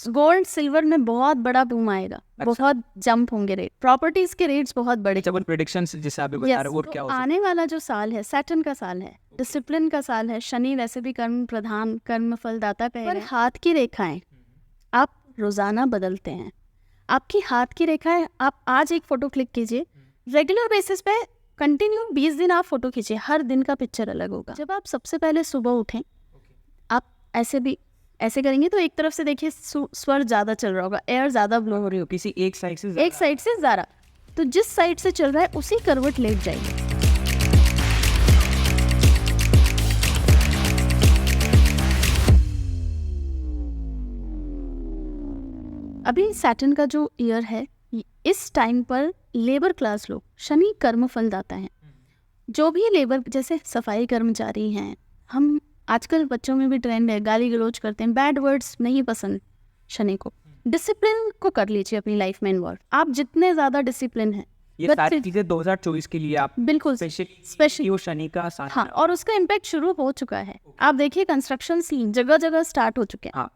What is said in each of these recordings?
Gold silver में बहुत बड़ा बूम आएगा, बहुत जंप होंगे रेट, प्रॉपर्टीज के रेट्स बहुत बड़े। जब प्रेडिक्शंस जैसे आप बता रहे हो, और क्या हो सकता है? आने वाला जो साल है सैटर्न का साल है, डिसिप्लिन का साल है। शनि वैसे भी कर्म प्रधान, कर्म फलदाता कह रहे हैं। हाथ की रेखाएं आप रोजाना बदलते हैं। आपकी हाथ की रेखाएं, आप आज एक फोटो क्लिक कीजिए, रेगुलर बेसिस पे कंटिन्यू 20 दिन आप फोटो खींचिए, हर दिन का पिक्चर अलग होगा। जब आप सबसे पहले सुबह उठें, आप ऐसे करेंगे तो एक तरफ से देखिए स्वर ज्यादा चल रहा होगा, एयर ज्यादा ब्लो हो रही होगी, किसी एक साइड से ज्यादा। तो जिस साइड से चल रहा है उसी करवट लेट जाइए। अभी सैटर्न का जो ईयर है, इस टाइम पर लेबर क्लास लोग, शनि कर्म फलदाता है, जो भी लेबर जैसे सफाई कर्मचारी हैं, हम आजकल बच्चों में भी ट्रेंड है, गाली गलौज करते हैं, बैड वर्ड्स नहीं पसंद शनि को। डिसिप्लिन को कर लीजिए अपनी लाइफ में इन्वॉल्व। आप जितने ज्यादा डिसिप्लिन है, ये सारी चीजें 2024 के लिए आप बिल्कुल स्पेशली वो शनि का साथ। हाँ, और उसका इम्पैक्ट शुरू हो चुका है। आप देखिए कंस्ट्रक्शन जगह जगह स्टार्ट हो चुके हैं।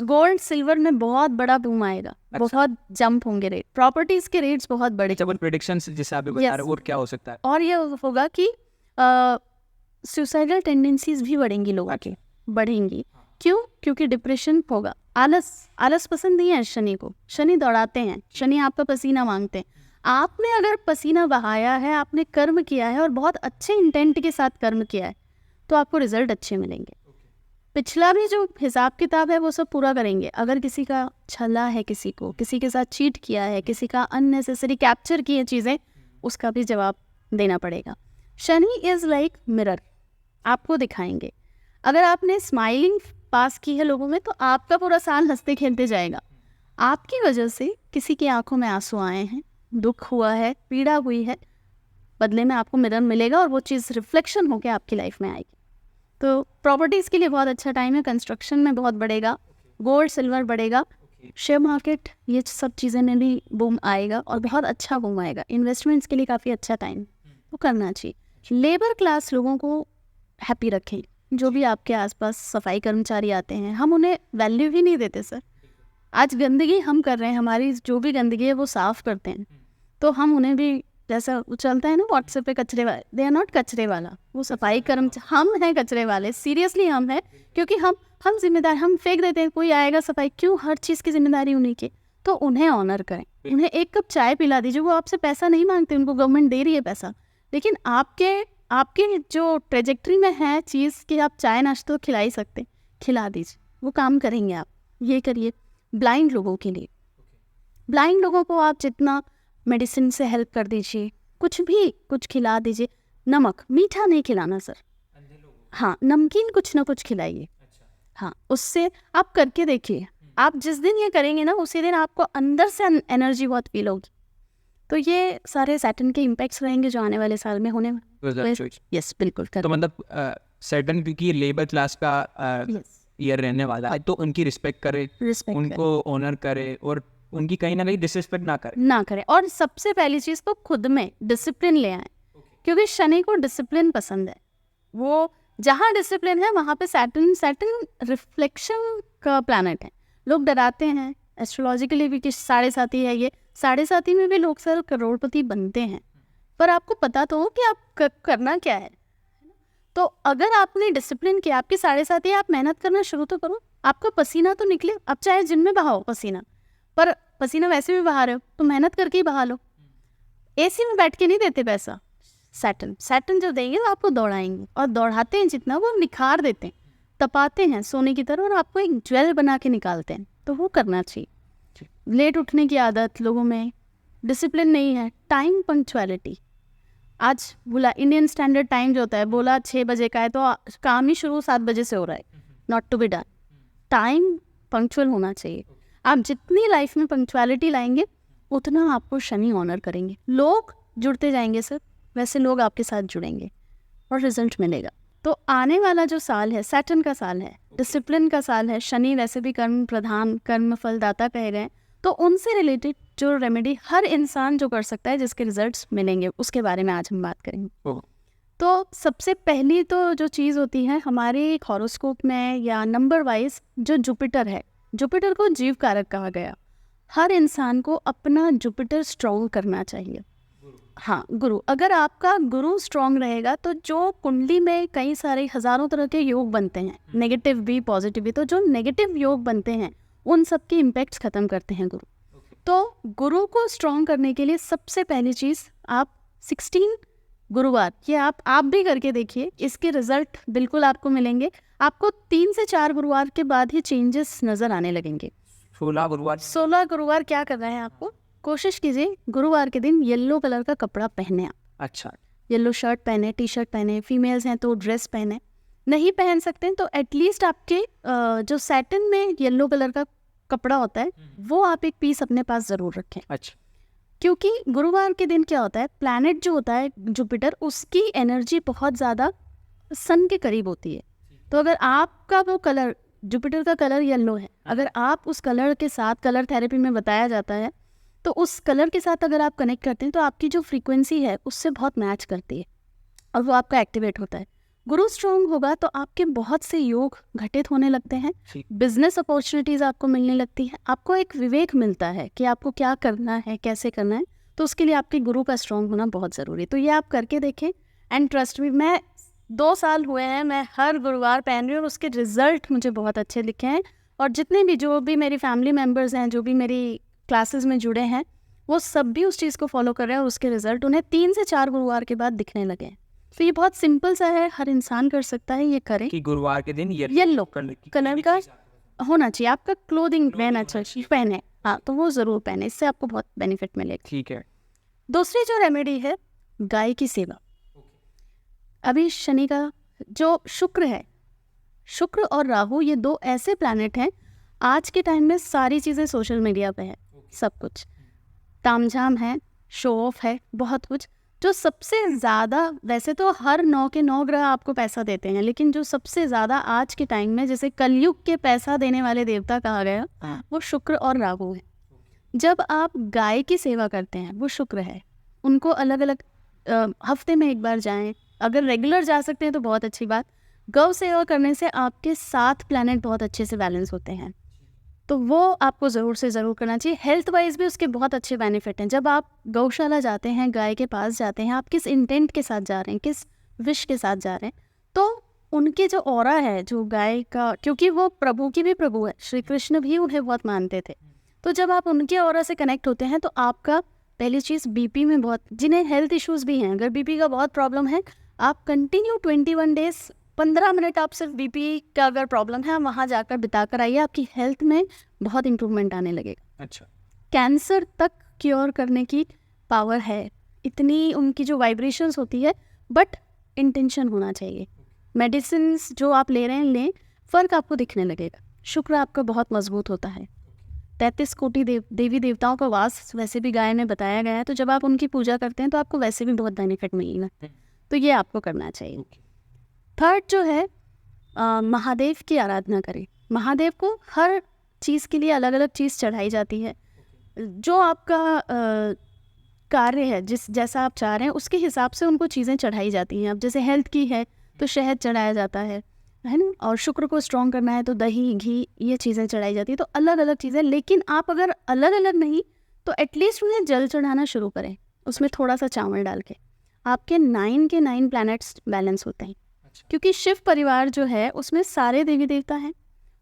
गोल्ड सिल्वर में बहुत बड़ा बूम आएगा, बहुत जंप होंगे रेट, प्रॉपर्टीज के रेट्स बहुत बड़े। जब प्रेडिक्शंस जैसे आप बता रहे हो, और क्या हो सकता है? और ये होगा कि सुसाइडल टेंडेंसीज भी बढ़ेंगी, लोगों की बढ़ेंगी। क्यों? क्योंकि डिप्रेशन होगा। आलस पसंद नहीं है शनि को। शनि दौड़ाते हैं, शनि आपका पसीना मांगते हैं। आपने अगर पसीना बहाया है, आपने कर्म किया है और बहुत अच्छे इंटेंट के साथ कर्म किया है, तो आपको रिजल्ट अच्छे मिलेंगे। पिछला भी जो हिसाब किताब है वो सब पूरा करेंगे। अगर किसी का छला है, किसी के साथ चीट किया है, किसी का अननेसेसरी कैप्चर किए चीज़ें, उसका भी जवाब देना पड़ेगा। शनि इज़ लाइक मिरर, आपको दिखाएंगे। अगर आपने स्माइलिंग पास की है लोगों में, तो आपका पूरा साल हंसते खेलते जाएगा। आपकी वजह से किसी की आंखों में आंसू आए हैं, दुख हुआ है, पीड़ा हुई है, बदले में आपको मिरर मिलेगा और वो चीज़ रिफ्लेक्शन होकर आपकी लाइफ में आएगी। तो प्रॉपर्टीज़ के लिए बहुत अच्छा टाइम है। कंस्ट्रक्शन में बहुत बढ़ेगा, गोल्ड सिल्वर बढ़ेगा, शेयर मार्केट, ये सब चीज़ें में भी बूम आएगा और बहुत अच्छा बूम आएगा। इन्वेस्टमेंट्स के लिए काफ़ी अच्छा टाइम वो करना चाहिए। लेबर क्लास लोगों को हैप्पी रखें। जो भी आपके आसपास सफाई कर्मचारी आते हैं, हम उन्हें वैल्यू ही नहीं देते सर। आज गंदगी हम कर रहे हैं, हमारी जो भी गंदगी है वो साफ़ करते हैं, तो हम उन्हें भी, जैसा वो चलता है ना व्हाट्सएप पे, कचरे वाले, दे आर नॉट कचरे वाला, वो सफाई कर्मचारी, हम हैं कचरे वाले। सीरियसली हम हैं, क्योंकि हम जिम्मेदार, हम फेंक देते हैं, कोई आएगा सफाई, क्यों? हर चीज़ की जिम्मेदारी उन्हीं की। तो उन्हें ऑनर करें, उन्हें एक कप चाय पिला दीजिए। वो आपसे पैसा नहीं मांगते, उनको गवर्नमेंट दे रही है पैसा, लेकिन आपके जो ट्रेजेक्ट्री में है चीज़ कि आप चाय नाश्ता तो खिला ही सकते, खिला दीजिए, वो काम करेंगे आप। ये करिए। ब्लाइंड लोगों के लिए, ब्लाइंड लोगों को आप जितना मेडिसिन से हेल्प कर दीजिए, कुछ खिला दीजिए। नमक मीठा नहीं खिलाना सर, हाँ, नमकीन कुछ ना कुछ खिलाइए। हाँ, उससे आप करके देखिए। आप जिस दिन ये करेंगे ना, उसी दिन आपको अंदर से एनर्जी बहुत फील होगी। तो ये सारे सैटर्न के इम्पैक्ट्स रहेंगे जो आने वाले साल में होने वाले। यस, बिल्कुल। तो मतलब सैटर्न क्योंकि लेबर क्लास का ईयर रहने वाला है, तो उनकी रिस्पेक्ट करे, उनको ऑनर करे और उनकी कहीं ना कहीं डिसरिस्पेक्ट ना करे। और सबसे पहली चीज़ तो खुद में डिसिप्लिन ले आए, क्योंकि शनि को डिसिप्लिन पसंद है। वो जहाँ डिसिप्लिन है वहाँ पे सैटर्न रिफ्लेक्शन का प्लैनेट है। लोग डराते हैं एस्ट्रोलॉजिकली भी कि 7.5 है ये, 7.5 में भी लोग सर करोड़पति बनते हैं, पर आपको पता तो हो कि आप करना क्या है। तो अगर आपने डिसिप्लिन किया, आपकी 7.5 आप मेहनत करना शुरू तो करो, आपका पसीना तो निकले। अब चाहे जिम में बहाओ पसीना, पर पसीना वैसे भी बहा रहे हो तो मेहनत करके ही बहा लो। एसी में बैठ के नहीं देते पैसा। सैटर्न जो देंगे तो आपको दौड़ाएंगे, और दौड़ाते हैं जितना वो निखार देते हैं, तपाते हैं सोने की तरह, और आपको एक ज्वेल बना के निकालते हैं। तो वो करना चाहिए। लेट उठने की आदत लोगों में, डिसिप्लिन नहीं है। टाइम पंक्चुअलिटी, आज बोला इंडियन स्टैंडर्ड टाइम जो होता है, बोला 6 बजे का है तो काम ही शुरू 7 बजे से हो रहा है, not to be done. Time punctual होना चाहिए। आप जितनी लाइफ में पंक्चुअलिटी लाएंगे, उतना आपको शनि ऑनर करेंगे। लोग जुड़ते जाएंगे सर, वैसे लोग आपके साथ जुड़ेंगे और रिजल्ट मिलेगा। तो आने वाला जो साल है सैटर्न का साल है, डिसिप्लिन का साल है। शनि वैसे भी कर्म प्रधान, कर्म फलदाता कह रहे हैं, तो उनसे रिलेटेड जो रेमेडी हर इंसान जो कर सकता है, जिसके रिजल्ट्स मिलेंगे, उसके बारे में आज हम बात करेंगे। तो तो सबसे पहली तो जो चीज़ होती है हमारे हॉरोस्कोप में या नंबर वाइज, जो जुपिटर है, जुपिटर को जीव कारक कहा गया। हर इंसान को अपना जुपिटर स्ट्रॉन्ग करना चाहिए। हाँ, गुरु, अगर आपका गुरु स्ट्रॉन्ग रहेगा तो जो कुंडली में कई सारे हजारों तरह के योग बनते हैं, नेगेटिव भी पॉजिटिव भी, तो जो नेगेटिव योग बनते हैं उन सब के इम्पैक्ट्स खत्म करते हैं गुरु। तो गुरु को स्ट्रॉन्ग करने के लिए सबसे पहली चीज़, आप 16 गुरुवार ये आप भी करके देखिए, इसके रिजल्ट बिल्कुल आपको मिलेंगे। आपको 3 से 4 गुरुवार के बाद ही चेंजेस नज़र आने लगेंगे। 16 गुरुवार क्या करना है आपको, कोशिश कीजिए गुरुवार के दिन येलो कलर का कपड़ा पहने आप। अच्छा, येलो शर्ट पहने, टी शर्ट पहने, फीमेल्स हैं तो ड्रेस पहने, नहीं पहन सकते हैं तो एटलीस्ट आपके जो सैटिन में येलो कलर का कपड़ा होता है वो आप एक पीस अपने पास ज़रूर रखें। अच्छा, क्योंकि गुरुवार के दिन क्या होता है, प्लैनेट जो होता है जुपिटर, उसकी एनर्जी बहुत ज़्यादा सन के करीब होती है। तो अगर आपका वो कलर, जुपिटर का कलर येलो है, अगर आप उस कलर के साथ, कलर थेरेपी में बताया जाता है, तो उस कलर के साथ अगर आप कनेक्ट करते हैं तो आपकी जो फ्रीक्वेंसी है उससे बहुत मैच करती है और वो आपका एक्टिवेट होता है। गुरु स्ट्रॉन्ग होगा तो आपके बहुत से योग घटित होने लगते हैं, बिजनेस अपॉर्चुनिटीज़ आपको मिलने लगती है, आपको एक विवेक मिलता है कि आपको क्या करना है, कैसे करना है। तो उसके लिए आपके गुरु का स्ट्रॉन्ग होना बहुत ज़रूरी है। तो ये आप करके देखें एंड ट्रस्ट मी, मैं 2 साल हुए हैं मैं हर गुरुवार पहन रही हूँ और उसके रिजल्ट मुझे बहुत अच्छे दिखे हैं। और जितने भी जो भी मेरी फैमिली मेम्बर्स हैं, जो भी मेरी क्लासेस में जुड़े हैं, वो सब भी उस चीज़ को फॉलो कर रहे हैं और उसके रिजल्ट उन्हें 3 से 4 गुरुवार के बाद दिखने लगे हैं। तो ये बहुत सिंपल सा है, हर इंसान कर सकता है, ये करें कि गुरुवार के दिन येलो कलर का होना चाहिए, आपका क्लोथिंग पहना चाहिए, पहने, हाँ तो वो ज़रूर पहने, इससे आपको बहुत बेनिफिट मिलेगा। ठीक है। दूसरी जो रेमेडी है, गाय की सेवा। अभी शनि का जो शुक्र है, शुक्र और राहु ये 2 ऐसे प्लैनेट हैं, आज के टाइम में सारी चीज़ें सोशल मीडिया पे है, सब कुछ तामझाम है, शो ऑफ है, बहुत कुछ। जो सबसे ज़्यादा, वैसे तो हर 9 के 9 ग्रह आपको पैसा देते हैं, लेकिन जो सबसे ज़्यादा आज के टाइम में, जैसे कलयुग के पैसा देने वाले देवता कहा गया, वो शुक्र और राहु है। जब आप गाय की सेवा करते हैं, वो शुक्र है, उनको अलग अलग हफ्ते में एक बार जाएं, अगर रेगुलर जा सकते हैं तो बहुत अच्छी बात। गौ सेवा करने से आपके 7 प्लैनेट बहुत अच्छे से बैलेंस होते हैं, तो वो आपको ज़रूर से ज़रूर करना चाहिए। हेल्थ वाइज भी उसके बहुत अच्छे बेनिफिट हैं। जब आप गौशाला जाते हैं, गाय के पास जाते हैं, आप किस इंटेंट के साथ जा रहे हैं, किस विश के साथ जा रहे हैं, तो उनके जो ऑरा है, जो गाय का, क्योंकि वो प्रभु की भी प्रभु है, श्री कृष्ण भी उन्हें बहुत मानते थे, तो जब आप उनके ऑरा से कनेक्ट होते हैं तो आपका पहली चीज़ बीपी में बहुत, जिन्हें हेल्थ इश्यूज़ भी हैं, अगर बीपी का बहुत प्रॉब्लम है, आप कंटिन्यू 21 डेज 15 मिनट आप सिर्फ बीपी का अगर प्रॉब्लम है वहाँ जाकर बिता कर आइए, आपकी हेल्थ में बहुत इंप्रूवमेंट आने लगेगा। अच्छा, कैंसर तक क्योर करने की पावर है, इतनी उनकी जो वाइब्रेशंस होती है, बट इंटेंशन होना चाहिए। मेडिसिन जो आप ले रहे हैं, लें, फ़र्क आपको दिखने लगेगा। शुक्र आपका बहुत मजबूत होता है, 33 कोटि देवी देवताओं का वास वैसे भी गाय में बताया गया है, तो जब आप उनकी पूजा करते हैं तो आपको वैसे भी बहुत बेनिफिट मिलेगा, तो ये आपको करना चाहिए। थर्ड जो है, महादेव की आराधना करें। महादेव को हर चीज़ के लिए अलग अलग चीज़ चढ़ाई जाती है, जो आपका कार्य है, जैसा आप चाह रहे हैं उसके हिसाब से उनको चीज़ें चढ़ाई जाती हैं। अब जैसे हेल्थ की है तो शहद चढ़ाया जाता है ना, और शुक्र को स्ट्रॉन्ग करना है तो दही, घी, ये चीज़ें चढ़ाई जाती है, तो अलग अलग चीज़ें। लेकिन आप अगर अलग अलग नहीं तो एटलीस्ट उन्हें जल चढ़ाना शुरू करें, उसमें थोड़ा सा चावल डाल के। आपके 9 के 9 प्लैनेट्स बैलेंस होते हैं, क्योंकि शिव परिवार जो है उसमें सारे देवी देवता हैं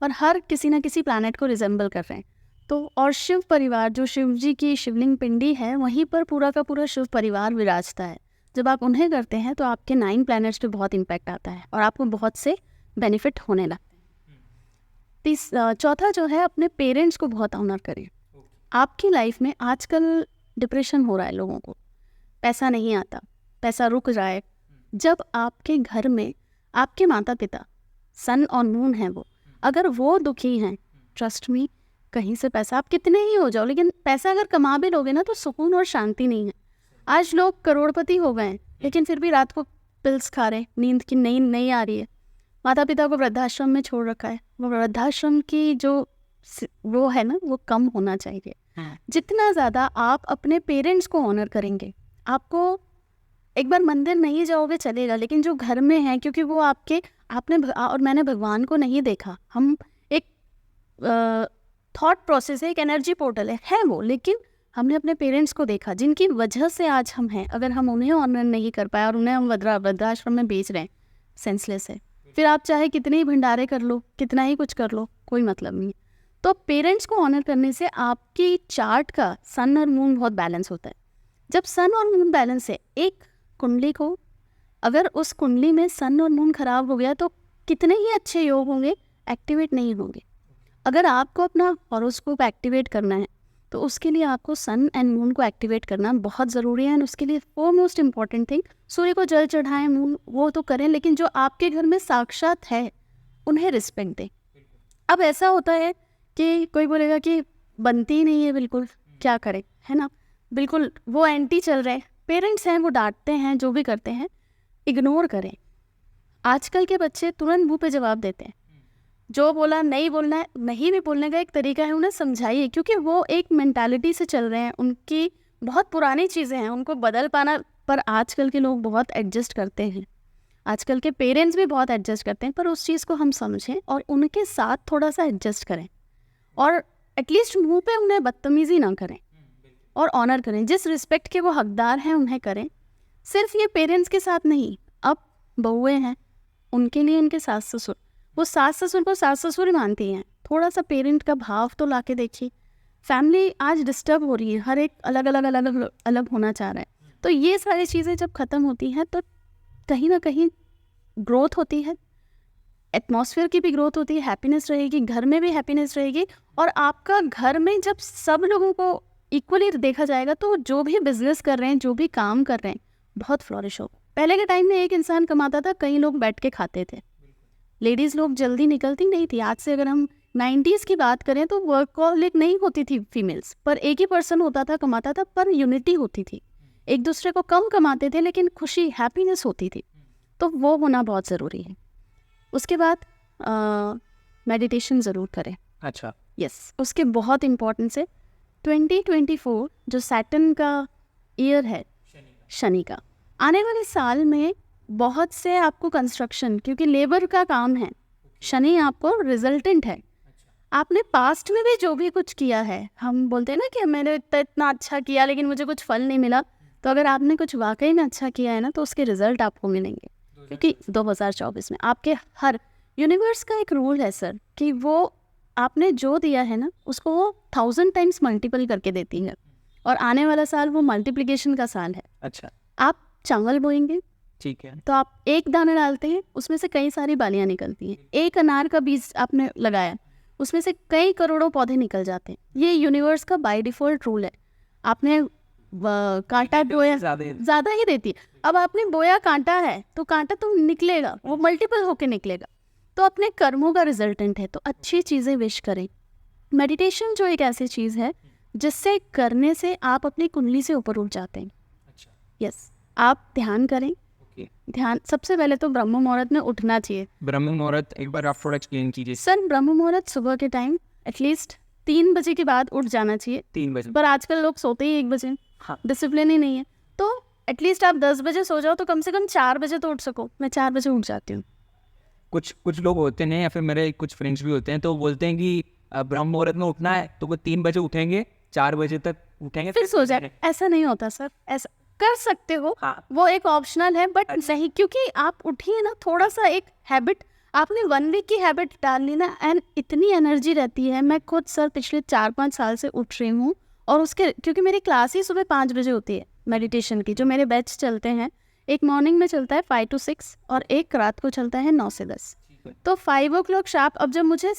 और हर किसी न किसी प्लैनेट को रिजेंबल कर रहे हैं, तो और शिव परिवार जो शिव जी की शिवलिंग पिंडी है, वहीं पर पूरा का पूरा शिव परिवार विराजता है। जब आप उन्हें करते हैं तो आपके 9 प्लैनेट्स पे बहुत इम्पैक्ट आता है और आपको बहुत से बेनिफिट होने लगते हैं। चौथा जो है, अपने पेरेंट्स को बहुत ऑनर करें। आपकी लाइफ में आजकल डिप्रेशन हो रहा है लोगों को, पैसा नहीं आता, पैसा रुक रहा है। जब आपके घर में आपके माता पिता, सन और मून है, वो अगर वो दुखी हैं, ट्रस्ट मी, कहीं से पैसा आप कितने ही हो जाओ, लेकिन पैसा अगर कमा भी लोगे ना तो सुकून और शांति नहीं है। आज लोग करोड़पति हो गए हैं लेकिन फिर भी रात को पिल्स खा रहे हैं, नींद की नहीं आ रही है। माता पिता को वृद्धाश्रम में छोड़ रखा है, वो वृद्धाश्रम की जो वो है ना, वो कम होना चाहिए। जितना ज़्यादा आप अपने पेरेंट्स को ऑनर करेंगे, आपको एक बार मंदिर नहीं जाओगे चलेगा, लेकिन जो घर में है, क्योंकि वो और मैंने भगवान को नहीं देखा, हम एक थॉट प्रोसेस है, एक एनर्जी पोर्टल है वो, लेकिन हमने अपने पेरेंट्स को देखा जिनकी वजह से आज हम हैं। अगर हम उन्हें ऑनर नहीं कर पाए और उन्हें हम वृद्धाश्रम में बेच रहे हैं, सेंसलेस है। फिर आप चाहे कितने ही भंडारे कर लो, कितना ही कुछ कर लो, कोई मतलब नहीं है। तो पेरेंट्स को ऑनर करने से आपकी चार्ट का सन और मून बहुत बैलेंस होता है। जब सन और मून बैलेंस है, एक कुंडली को अगर उस कुंडली में सन और मून खराब हो गया तो कितने ही अच्छे योग होंगे, एक्टिवेट नहीं होंगे। अगर आपको अपना हॉरोस्कोप एक्टिवेट करना है तो उसके लिए आपको सन एंड मून को एक्टिवेट करना बहुत ज़रूरी है। एंड उसके लिए मोस्ट इम्पॉर्टेंट थिंग, सूर्य को जल चढ़ाएं, मून वो तो करें, लेकिन जो आपके घर में साक्षात है उन्हें रिस्पेक्ट दें। अब ऐसा होता है कि कोई बोलेगा कि बनती ही नहीं है, बिल्कुल क्या करें, है ना, बिल्कुल वो एंटी चल रहे हैं, पेरेंट्स हैं वो डांटते हैं, जो भी करते हैं इग्नोर करें। आजकल के बच्चे तुरंत मुंह पे जवाब देते हैं, जो बोला नहीं बोलना है, नहीं भी बोलने का एक तरीका है, उन्हें समझाइए, क्योंकि वो एक मेंटालिटी से चल रहे हैं, उनकी बहुत पुरानी चीज़ें हैं, उनको बदल पाना। पर आजकल के लोग बहुत एडजस्ट करते हैं, आजकल के पेरेंट्स भी बहुत एडजस्ट करते हैं, पर उस चीज़ को हम समझें और उनके साथ थोड़ा सा एडजस्ट करें, और एटलीस्ट मुंह पे उन्हें बदतमीज़ी ना करें और ऑनर करें। जिस रिस्पेक्ट के वो हकदार हैं उन्हें करें। सिर्फ ये पेरेंट्स के साथ नहीं, अब बहुएँ हैं, उनके लिए उनके सास ससुर, वो सास ससुर को सास ससुर ही मानती हैं, थोड़ा सा पेरेंट का भाव तो ला के देखिए। फैमिली आज डिस्टर्ब हो रही है, हर एक अलग अलग होना चाह रहा है। तो ये सारी चीज़ें जब ख़त्म होती हैं तो कहीं ना कहीं ग्रोथ होती है, एटमॉस्फेयर की भी ग्रोथ होती है, हैप्पीनेस रहेगी, घर में भी हैप्पीनेस रहेगी। और आपका घर में जब सब लोगों को इक्वली देखा जाएगा तो जो भी बिजनेस कर रहे हैं, जो भी काम कर रहे हैं, बहुत फ्लॉरिश होगा। पहले के टाइम में एक इंसान कमाता था, कई लोग बैठ के खाते थे, लेडीज़ लोग जल्दी निकलती नहीं थी। आज से अगर हम 90s की बात करें तो वर्कहॉलिक नहीं होती थी फीमेल्स, पर एक ही पर्सन होता था, कमाता था, पर यूनिटी होती थी, एक दूसरे को कम कमाते थे लेकिन खुशी हैप्पीनेस होती थी। तो वो होना बहुत ज़रूरी है। उसके बाद मेडिटेशन ज़रूर करें। अच्छा, यस, उसके बहुत इम्पोर्टेंस है। 2024 जो सैटर्न का ईयर है, शनि का, आने वाले साल में बहुत से आपको कंस्ट्रक्शन, क्योंकि लेबर का काम है, शनि आपको रिजल्टेंट है। आपने पास्ट में भी जो भी कुछ किया है, हम बोलते हैं ना कि मैंने इतना अच्छा किया लेकिन मुझे कुछ फल नहीं मिला, तो अगर आपने कुछ वाकई में अच्छा किया है ना तो उसके रिजल्ट आपको मिलेंगे। क्योंकि 2024 में आपके हर यूनिवर्स का एक रूल है सर, कि वो आपने जो दिया है ना उसको वो 1000 टाइम्स मल्टीपल करके देती है, और आने वाला साल वो मल्टीप्लिकेशन का साल है। अच्छा, आप चावल बोएंगे, ठीक है, तो आप एक दाना डालते हैं, उसमें से कई सारी बालियाँ निकलती हैं। एक अनार का बीज आपने लगाया, उसमें से कई करोड़ों पौधे निकल जाते हैं। ये यूनिवर्स का बाय डिफ़ॉल्ट रूल है। आपने कांटा बोया, ज़्यादा ही देती है। अब आपने बोया कांटा है तो कांटा तो निकलेगा, वो मल्टीपल होके निकलेगा। तो अपने कर्मों का रिजल्टेंट है, तो अच्छी चीज़ें विश करें। मेडिटेशन जो एक ऐसी चीज़ है जिससे करने से आप अपनी कुंडली से ऊपर उठ जाते हैं। यस, आप ध्यान करें। ध्यान सबसे पहले तो ब्रह्म मुहूर्त में उठना चाहिए। ब्रह्म मुहूर्त एक बार आप थोड़ा एक्सप्लेन कीजिए। सर, ब्रह्म मुहूर्त सुबह के टाइम एटलीस्ट 3 बजे के बाद उठ जाना चाहिए। 3 बजे, पर आजकल लोग सोते ही 1 बजे। हाँ, डिसिप्लिन ही नहीं है। तो एटलीस्ट आप 10 बजे सो जाओ तो कम से कम 4 बजे तो उठ सको। मैं 4 बजे उठ जाती हूँ। कुछ लोग होते हैं, या फिर मेरे कुछ फ्रेंड्स भी होते हैं, तो बोलते हैं कि ब्रह्म मुहूर्त में उठना है तो वो 3 बजे उठेंगे, 4 बजे तक उठेंगे फिर सो जाए। ऐसा नहीं होता सर, ऐसा कर सकते हो, हाँ, वो एक ऑप्शनल है, बट नहीं, क्योंकि आप उठिए ना, थोड़ा सा एक हैबिट, आपने 1 वीक की हैबिट डाल ली ना, एंड इतनी एनर्जी रहती है। मैं खुद सर पिछले 4-5 साल से उठ रही हूँ, और उसके क्योंकि मेरी क्लास ही सुबह 5 बजे होती है मेडिटेशन की, जो मेरे बैच चलते हैं। एक मॉर्निंग में चलता है 5 to 6 और एक रात को चलता है 9 से 10। तो 5 o'clock शार्प। अब जब मुझे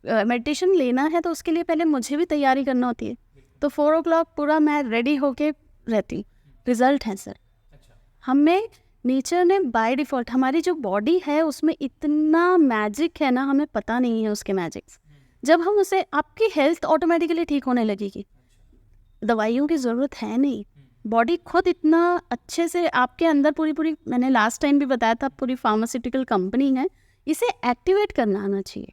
मेडिटेशन लेना है तो उसके लिए पहले मुझे भी तैयारी करना होती है, तो 4 o'clock पूरा मैं रेडी होके रहती हूँ। रिजल्ट है सर, हमें नेचर ने बाय डिफ़ॉल्ट, हमारी जो बॉडी है उसमें इतना मैजिक है ना, हमें पता नहीं है उसके मैजिक्स। जब हम उसे, आपकी हेल्थ ऑटोमेटिकली ठीक होने लगेगी, दवाइयों की ज़रूरत है नहीं। बॉडी खुद इतना अच्छे से आपके अंदर पूरी मैंने लास्ट टाइम भी बताया था, पूरी फार्मास्यूटिकल कंपनी है, इसे एक्टिवेट करना आना चाहिए।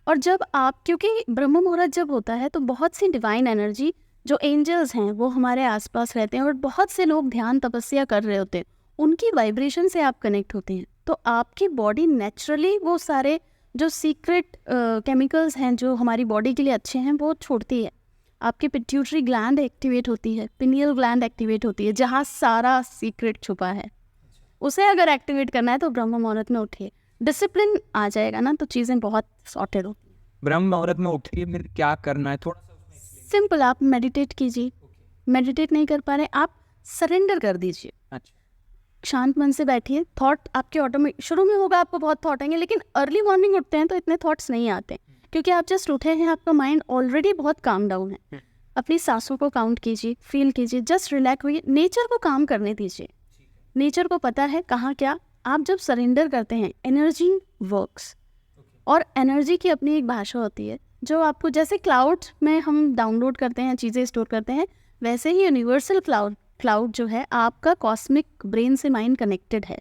और जब आप, क्योंकि ब्रह्म मुहूर्त जब होता है तो बहुत सी डिवाइन एनर्जी, जो एंजल्स हैं वो हमारे आसपास रहते हैं, और बहुत से लोग ध्यान तपस्या कर रहे होते हैं, उनकी वाइब्रेशन से आप कनेक्ट होते हैं, तो आपकी बॉडी नेचुरली वो सारे जो सीक्रेट केमिकल्स हैं जो हमारी बॉडी के लिए अच्छे हैं वो छोड़ती है। आपकी पिट्यूटरी ग्लैंड एक्टिवेट होती है, पिनियल ग्लैंड एक्टिवेट होती है, जहाँ सारा सीक्रेट छुपा है। उसे अगर एक्टिवेट करना है तो ब्रह्म मुहूर्त में उठिए, डिसिप्लिन आ जाएगा ना, तो चीज़ें बहुत सॉर्टेड होती हैं। ब्रह्म मुहूर्त में उठिए, फिर क्या करना है थोड़ा सा सिंपल, आप मेडिटेट कीजिए। मेडिटेट नहीं कर पा रहे, आप सरेंडर कर दीजिए। अच्छा, शांत मन से बैठिए। थॉट आपके ऑटोमेटिक शुरू में होगा, आपको बहुत थॉट आएंगे, लेकिन अर्ली मॉर्निंग उठते हैं तो इतने थॉट्स नहीं आते, क्योंकि आप जस्ट उठे हैं, आपका माइंड ऑलरेडी बहुत काम डाउन है। अपनी सांसों को काउंट कीजिए, फील कीजिए, जस्ट रिलैक्स हुइए, नेचर को काम करने दीजिए। नेचर को पता है कहाँ क्या। आप जब सरेंडर करते हैं, एनर्जी वर्क्स, और एनर्जी की अपनी एक भाषा होती है जो आपको, जैसे क्लाउड में हम डाउनलोड करते हैं, चीज़ें स्टोर करते हैं, वैसे ही यूनिवर्सल क्लाउड जो है आपका कॉस्मिक ब्रेन से माइंड कनेक्टेड है।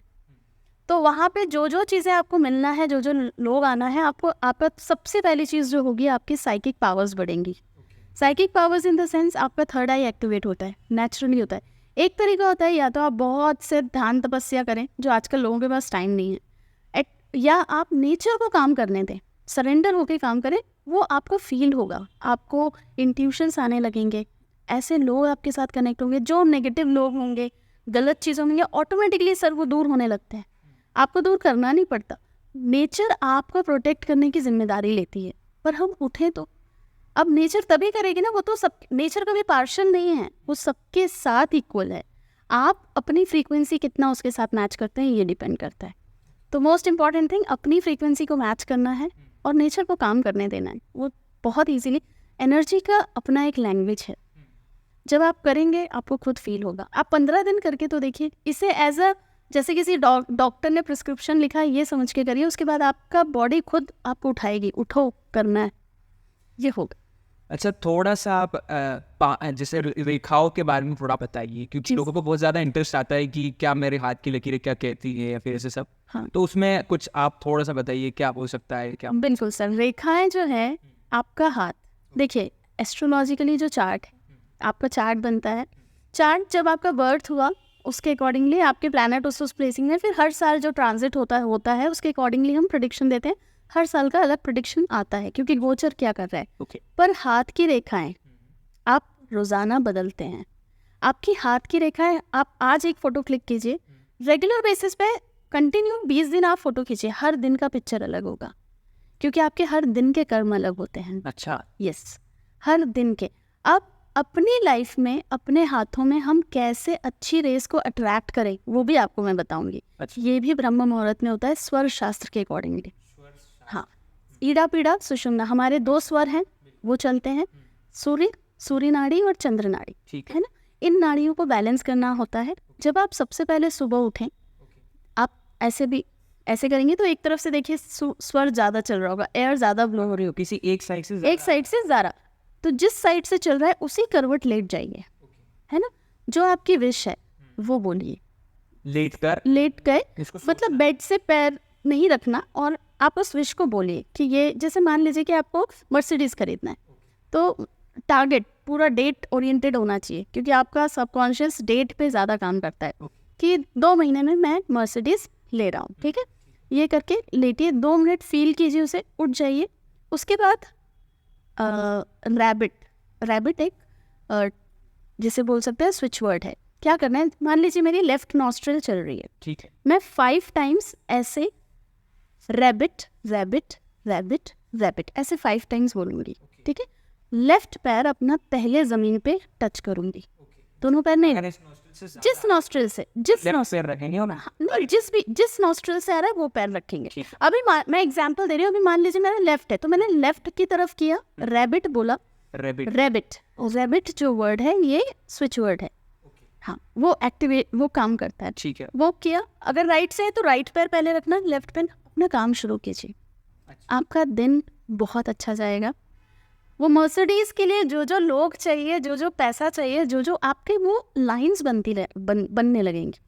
तो वहाँ पे जो जो चीज़ें आपको मिलना है, जो जो लोग आना है, आपका सबसे पहली चीज़ जो होगी, आपकी साइकिक पावर्स बढ़ेंगी। Psychic powers in the sense आपका थर्ड आई एक्टिवेट होता है, नेचुरली होता है। एक तरीका होता है या तो आप बहुत से ध्यान तपस्या करें, जो आजकल लोगों के पास टाइम नहीं है, या आप नेचर को काम करने दें, सरेंडर होके काम करें, वो आपको फील होगा, आपको इंट्यूशंस आने लगेंगे, ऐसे लोग आपके साथ कनेक्ट होंगे, जो नेगेटिव लोग होंगे, गलत चीज़ होंगे, ऑटोमेटिकली सर वो दूर होने लगते हैं। आपको दूर करना नहीं पड़ता, नेचर आपको प्रोटेक्ट करने की जिम्मेदारी लेती है। पर हम उठें तो अब नेचर तभी करेगी ना, वो तो सब, नेचर कभी पार्शियल नहीं है, वो सबके साथ इक्वल है। आप अपनी फ्रीक्वेंसी कितना उसके साथ मैच करते हैं, ये डिपेंड करता है। तो मोस्ट इंपॉर्टेंट थिंग, अपनी फ्रीक्वेंसी को मैच करना है और नेचर को काम करने देना है। वो बहुत ईजीली, एनर्जी का अपना एक लैंग्वेज है, जब आप करेंगे आपको खुद फील होगा। आप 15 दिन करके तो देखिए, इसे एज अ, जैसे किसी डॉक्टर ने प्रिस्क्रिप्शन लिखा है, ये समझ के करिए, उसके बाद आपका बॉडी खुद आपको उठाएगी, उठो, करना है, ये होगा। अच्छा, थोड़ा सा आप जैसे रेखाओं के बारे में थोड़ा बताइए, क्योंकि लोगों को बहुत ज़्यादा इंटरेस्ट आता है कि क्या मेरे हाथ की लकीरें क्या कहती है, या फिर ऐसे सब। हाँ, तो उसमें कुछ आप थोड़ा सा बताइए, क्या हो सकता है क्या? बिल्कुल सर, रेखाएं जो है, आपका हाथ, देखिए एस्ट्रोलॉजिकली जो चार्ट है, आपका चार्ट बनता है। चार्ट जब आपका बर्थ हुआ, उसके अकॉर्डिंगली आपके प्लैनेट उस प्लेसिंग में, फिर हर साल जो ट्रांजिट होता है उसके अकॉर्डिंगली हम प्रेडिक्शन देते हैं। हर साल का अलग प्रेडिक्शन आता है, क्योंकि गोचर क्या कर रहा है। पर हाथ की रेखाएं आप रोजाना बदलते हैं। आपकी हाथ की रेखाएं, आप आज एक फोटो क्लिक कीजिए, रेगुलर बेसिस पे कंटिन्यू 20 दिन आप फोटो खींचिए, हर दिन का पिक्चर अलग होगा, क्योंकि आपके हर दिन के कर्म अलग होते हैं। अच्छा, यस, हर दिन के। अब अपनी लाइफ में, अपने हाथों में हम कैसे अच्छी रेस को अट्रैक्ट करें, वो भी आपको मैं बताऊंगी। अच्छा। ये भी ब्रह्म मुहूर्त में होता है, स्वर शास्त्र के अकॉर्डिंगली। हाँ, ईड़ा पीड़ा सुषुम्ना, हमारे 2 स्वर हैं, वो चलते हैं, सूर्य नाड़ी और चंद्र नाड़ी, ठीक है ना। इन नाड़ियों को बैलेंस करना होता है। जब आप सबसे पहले सुबह उठें, आप ऐसे करेंगे तो एक तरफ से देखिए स्वर ज़्यादा चल रहा होगा, एयर ज़्यादा ब्लो हो रही होगी, किसी एक साइड से ज़्यादा। तो जिस साइड से चल रहा है उसी करवट लेट जाइए, है ना। जो आपकी विश है वो बोलिए, लेट गए, मतलब बेड से पैर नहीं रखना, और आप उस विश को बोलिए कि ये, जैसे मान लीजिए कि आपको मर्सिडीज खरीदना है, तो टारगेट पूरा डेट ओरिएंटेड होना चाहिए, क्योंकि आपका सबकॉन्शियस डेट पे ज़्यादा काम करता है कि 2 महीने में मैं मर्सिडीज ले रहा हूँ, ठीक है। ये करके लेटिए, 2 मिनट फील कीजिए उसे, उठ जाइए। उसके बाद रैबिट एक जिसे बोल सकते हैं स्विच वर्ड है। क्या करना है, मान लीजिए मेरी लेफ्ट नॉस्ट्रिल चल रही है, ठीक है, मैं 5 टाइम्स ऐसे रैबिट रैबिट रैबिट रैबिट ऐसे 5 टाइम्स बोलूंगी, ठीक है। लेफ्ट पैर अपना पहले जमीन पे टच करूंगी, दोनों पैर नहीं, जिस नॉस्ट्रिल से जिस नॉस्ट्रिल से आ रहा है वो पैर रखेंगे। अभी मैं एग्जांपल दे रही हूँ, अभी मान लीजिए मेरा लेफ्ट है, तो मैंने लेफ्ट की तरफ किया, रैबिट बोला, रैबिट जो वर्ड है ये स्विच वर्ड है, हाँ, वो एक्टिवेट, वो काम करता है, ठीक है। वो किया। अगर राइट से है तो राइट पैर पहले रखना, लेफ्ट पैर, अपना काम शुरू कीजिए। आपका दिन बहुत अच्छा जाएगा। वो मर्सिडीज के लिए जो जो लोग चाहिए, जो जो पैसा चाहिए, जो जो आपके वो लाइंस बनने लगेंगी।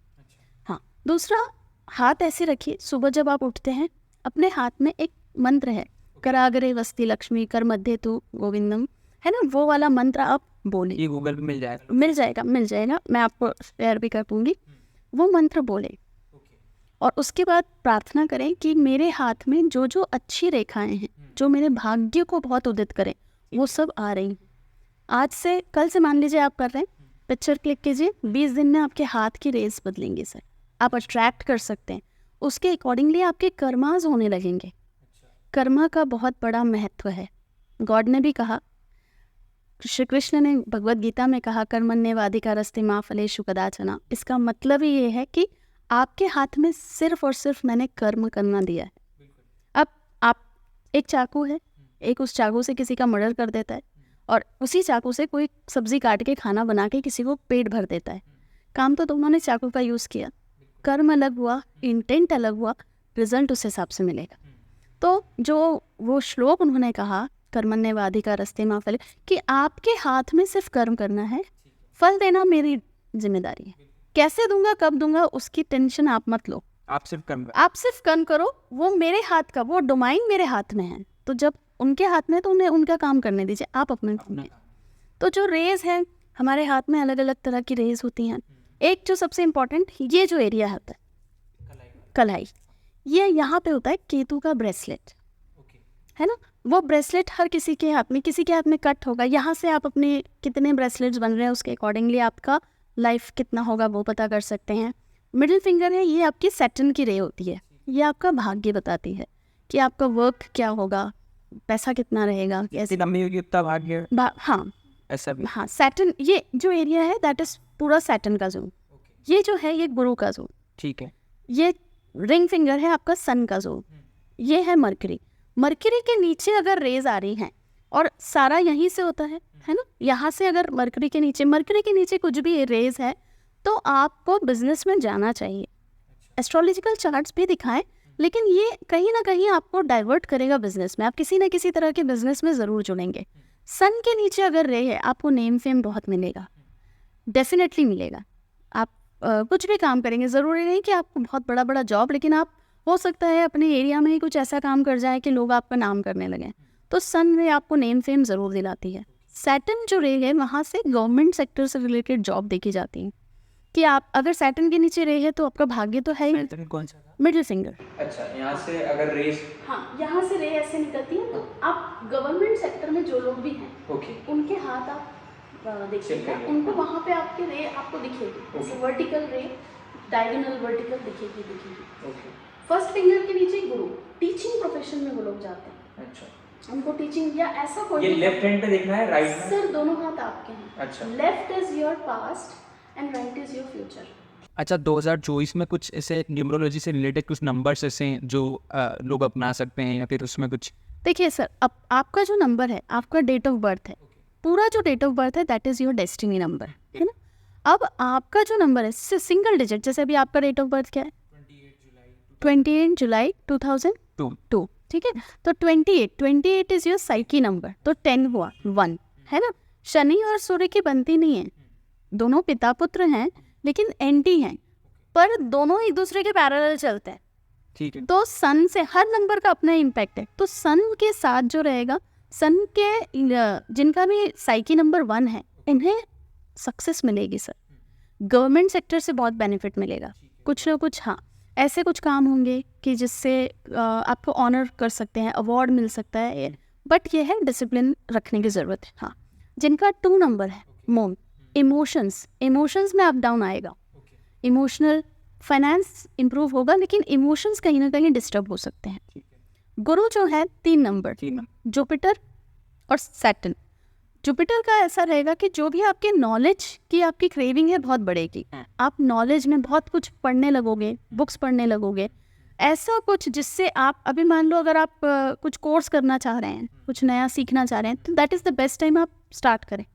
हाँ, दूसरा, हाथ ऐसे रखिए, सुबह जब आप उठते हैं अपने हाथ में एक मंत्र है, कराग्रे वस्ति लक्ष्मी कर मध्य तू गोविंदम, है ना, वो वाला मंत्र आप बोलिए। ये गूगल पे मिल जाएगा, मैं आपको शेयर भी कर दूंगी। वो मंत्र बोले और उसके बाद प्रार्थना करें कि मेरे हाथ में जो जो अच्छी रेखाएं हैं, जो मेरे भाग्य को बहुत उदित करें, वो सब आ रही हैं। आज से, कल से मान लीजिए आप कर रहे हैं, पिक्चर क्लिक कीजिए, 20 दिन में आपके हाथ की रेस बदलेंगे सर। आप अट्रैक्ट कर सकते हैं, उसके अकॉर्डिंगली आपके कर्माज होने लगेंगे। कर्मा का बहुत बड़ा महत्व है। गॉड ने भी कहा, श्री कृष्ण ने भगवत गीता में कहा, कर्मण्येवाधिकारस्ते मा फलेषु कदाचन। इसका मतलब ही ये है कि आपके हाथ में सिर्फ और सिर्फ मैंने कर्म करना दिया है। अब आप, एक चाकू है, एक उस चाकू से किसी का मर्डर कर देता है और उसी चाकू से कोई सब्जी काट के खाना बना के किसी को पेट भर देता है। काम तो दोनों ने चाकू का यूज़ किया, कर्म अलग हुआ, इंटेंट अलग हुआ, रिजल्ट उस हिसाब से मिलेगा। तो जो वो श्लोक उन्होंने कहा, कर्मण्येवाधिकारस्ते मा फले, कि आपके हाथ में सिर्फ कर्म करना है, फल देना मेरी जिम्मेदारी है। कैसे दूंगा, कब दूंगा, उसकी टेंशन आप मत लो। आप सिर्फ कर्म करो। वो मेरे हाथ का, वो डोमाइन मेरे हाथ में है। तो जब उनके हाथ में, तो उन्हें उनका काम करने दीजिए, आप अपने। तो जो रेज है हमारे हाथ में, अलग अलग तरह की रेज होती हैं। एक जो सबसे इम्पोर्टेंट, ये जो एरिया होता है कलाई, ये यहाँ पे होता है केतु का ब्रेसलेट, है ना। वो ब्रेसलेट हर किसी के हाथ में कट होगा। यहाँ से आप अपने कितने ब्रेसलेट्स बन रहे हैं, उसके अकॉर्डिंगली आपका लाइफ कितना होगा वो पता कर सकते हैं। मिडिल फिंगर है, ये आपकी सैटर्न की रे होती है। ये आपका भाग्य बताती है कि आपका वर्क क्या होगा, पैसा कितना रहेगा, कैसे लंबी होगी उतना भाग्य। हाँ, ऐसा भी। हाँ, सैटर्न, ये जो एरिया है दैट इज पूरा सैटर्न का जोन। ये जो है ये गुरु का जोन। ठीक है। ये रिंग फिंगर है आपका सन का जोन। ये है मरकरी। मरकरी के नीचे अगर रेज आ रही हैं, और सारा यहीं से होता है ना, यहाँ से अगर मरकरी के नीचे कुछ भी रेज है, तो आपको बिजनेस में जाना चाहिए। एस्ट्रोलॉजिकल चार्ट्स भी दिखाएं, लेकिन ये कहीं ना कहीं आपको डाइवर्ट करेगा बिजनेस में। आप किसी ना किसी तरह के बिजनेस में ज़रूर जुड़ेंगे। सन के नीचे अगर रे है, आपको नेम फेम बहुत मिलेगा, डेफिनेटली मिलेगा। आप कुछ भी काम करेंगे, ज़रूरी नहीं कि आपको बहुत बड़ा बड़ा जॉब, लेकिन आप हो सकता है अपने एरिया में ही कुछ ऐसा काम कर जाए कि लोग आपका नाम करने लगें। तो सन रे आपको नेम फेम ज़रूर दिलाती है। सैटर्न जो रे है, वहाँ से गवर्नमेंट सेक्टर से रिलेटेड जॉब देखी जाती है कि आप अगर सैटर्न के नीचे रे है तो आपका भाग्य तो है ही। कौन सा था? Middle finger. अच्छा, यहाँ से अगर रेस, हाँ, यहाँ से रे ऐसे निकलती है, तो आप गवर्नमेंट सेक्टर में जो लोग भी हैं, उनके हाथ आप देखिएगा, उनको वहाँ पे आपके रे आपको दिखेगी। वर्टिकल रे, डायगोनल वर्टिकल दिखेगी। फर्स्ट फिंगर के नीचे गुरु, टीचिंग प्रोफेशन में वो लोग जाते हैं। अच्छा, उनको टीचिंग या ऐसा कोई, ये लेफ्ट हैंड पे देखना है, राइट में? सर दोनों हाथ आपके हैं। अच्छा, left is your past and right is your future. अच्छा, 2024 में कुछ ऐसे न्यूमरोलॉजी से रिलेटेड कुछ नंबर्स ऐसे हैं जो लोग अपना सकते हैं, या फिर उसमें कुछ? देखिए सर, अब आपका जो नंबर है, आपका डेट ऑफ बर्थ है, पूरा जो डेट ऑफ बर्थ है that is your destiny number, है ना। अब आपका जो नंबर है सिंगल डिजिट, जैसे अभी आपका डेट ऑफ बर्थ क्या है? 28 जुलाई 2002, ठीक है। तो 28 इज योर साइकी नंबर, तो 10 हुआ, 1, है ना। शनि और सूर्य की बनती नहीं है, दोनों पिता पुत्र हैं लेकिन एंटी हैं, पर दोनों एक दूसरे के पैरेलल चलते हैं, ठीक है। तो सन से हर नंबर का अपना इम्पैक्ट है। तो सन के साथ जो रहेगा, सन के जिनका भी साइकी नंबर 1 है, इन्हें सक्सेस मिलेगी सर। गवर्नमेंट सेक्टर से बहुत बेनिफिट मिलेगा, कुछ ना कुछ। हाँ, ऐसे कुछ काम होंगे कि जिससे आपको ऑनर कर सकते हैं, अवार्ड मिल सकता है, बट ये है डिसिप्लिन रखने की ज़रूरत है। हाँ, जिनका 2 नंबर है, मून, इमोशंस में अप डाउन आएगा, इमोशनल, फाइनेंस इंप्रूव होगा, लेकिन इमोशंस कहीं ना कहीं डिस्टर्ब हो सकते हैं। गुरु जो है 3 नंबर, जुपिटर और सैटर्न। जुपिटर का ऐसा रहेगा कि जो भी आपके नॉलेज की आपकी क्रेविंग है बहुत बढ़ेगी। आप नॉलेज में बहुत कुछ पढ़ने लगोगे, बुक्स पढ़ने लगोगे, ऐसा कुछ जिससे आप, अभी मान लो अगर आप कुछ कोर्स करना चाह रहे हैं, कुछ नया सीखना चाह रहे हैं, तो that is the best time आप स्टार्ट करें।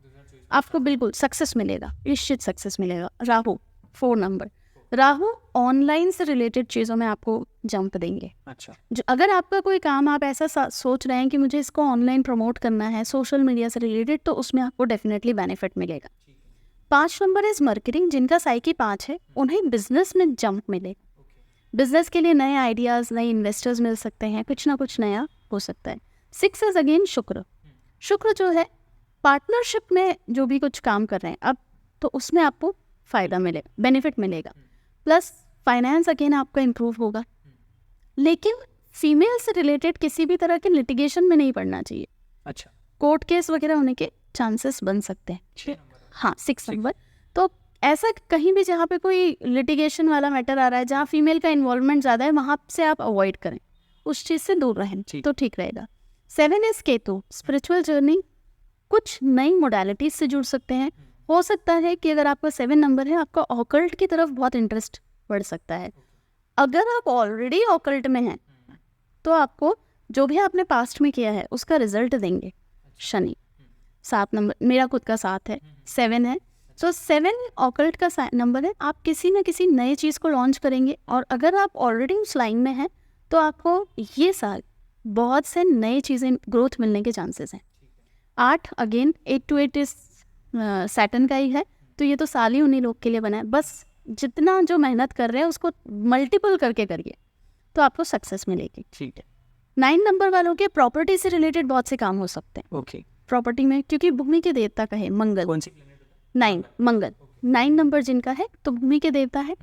आपको बिल्कुल सक्सेस मिलेगा, निश्चित सक्सेस मिलेगा। राहु 4 नंबर, राहु ऑनलाइन से रिलेटेड चीज़ों में आपको जंप देंगे। अच्छा, जो अगर आपका कोई काम आप ऐसा सोच रहे हैं कि मुझे इसको ऑनलाइन प्रमोट करना है, सोशल मीडिया से रिलेटेड, तो उसमें आपको डेफिनेटली बेनिफिट मिलेगा। 5 नंबर इज मरकरी, जिनका साइकी 5 है, उन्हें बिजनेस में जंप मिलेगा। बिजनेस के लिए नए आइडियाज़, नए इन्वेस्टर्स मिल सकते हैं, कुछ ना कुछ नया हो सकता है। 6 इज अगेन शुक्र। शुक्र जो है पार्टनरशिप में जो भी कुछ काम कर रहे हैं अब, तो उसमें आपको फ़ायदा मिलेगा, बेनिफिट मिलेगा। प्लस फाइनेंस अगेन आपका इम्प्रूव होगा। लेकिन फीमेल से रिलेटेड किसी भी तरह के लिटिगेशन में नहीं पड़ना चाहिए। अच्छा, कोर्ट केस वगैरह होने के चांसेस बन सकते हैं। हाँ, 6 नंबर। तो ऐसा कहीं भी जहाँ पे कोई लिटिगेशन वाला मैटर आ रहा है, जहाँ फीमेल का इन्वॉल्वमेंट ज़्यादा है, वहाँ से आप अवॉइड करें, उस चीज़ से दूर रहें तो ठीक रहेगा। 7 इज केतु, स्पिरिचुअल जर्नी, कुछ नई मोडालिटीज से जुड़ सकते हैं। हो सकता है कि अगर आपका 7 नंबर है, आपका ऑकल्ट की तरफ बहुत इंटरेस्ट बढ़ सकता है। अगर आप ऑलरेडी ऑकल्ट में हैं तो आपको जो भी आपने पास्ट में किया है उसका रिजल्ट देंगे शनि। 7 नंबर मेरा खुद का 7 है, 7 है, तो 7 ऑकल्ट का नंबर है। आप किसी न किसी नए चीज़ को लॉन्च करेंगे, और अगर आप ऑलरेडी उस लाइन में हैं तो आपको ये साल बहुत से नए चीज़ें ग्रोथ मिलने के चांसेस हैं। 8 अगेन 8 to 8 इस सैटर्न का ही है, तो ये तो साल ही उन्हीं लोग के लिए बना है। बस जितना जो मेहनत कर रहे हैं उसको मल्टीपल करके करिए तो आपको सक्सेस मिलेगी। ठीक है। 9 नंबर वालों के प्रॉपर्टी से रिलेटेड बहुत से काम हो सकते हैं। ओके। प्रॉपर्टी में, क्योंकि भूमि के देवता का है मंगल। कौन सी? 9 मंगल। 9 नंबर जिनका है तो भूमि के देवता है,